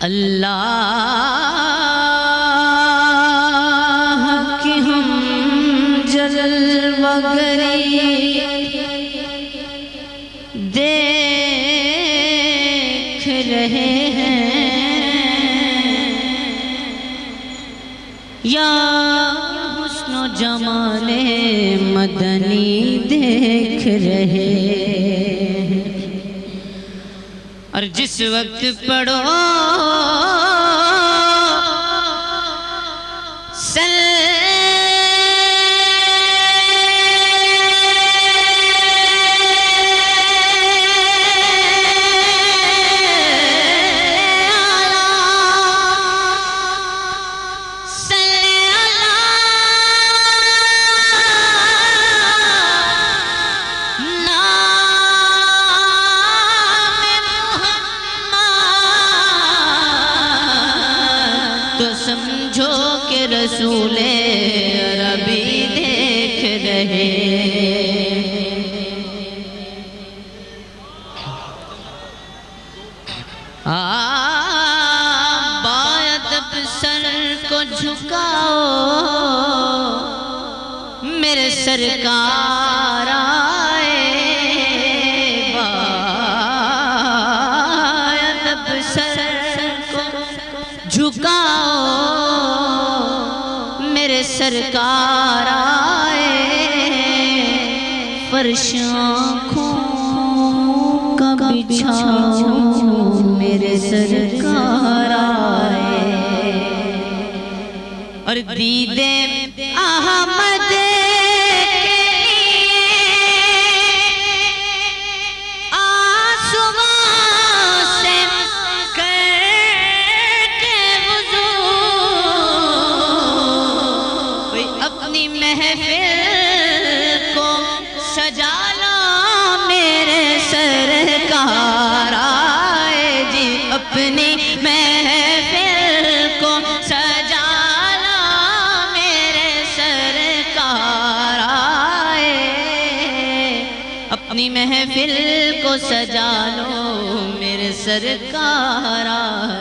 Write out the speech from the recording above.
اللہ کی ہم جلوگری دیکھ رہے ہیں یا حسن و جمال مدنی دیکھ رہے ہیں، اور جس وقت پڑھو سمجھو کہ رسول عربی دیکھ رہے۔ باید اب سر کو جھکاؤ میرے سرکار آئے، باید اب سر کو جھکاؤ میرے سرکار آئے، فرش آنکھوں کا بچھاؤ میرے سرکار آئے، اور دیدے احمد کے لیے آنسوؤں سے اپنی محفل کو سجا لو میرے سرکار آئے جی، اپنی محفل کو سجا لو میرے سرکار آئے، اپنی محفل کو سجا لو میرے سرکار آئے۔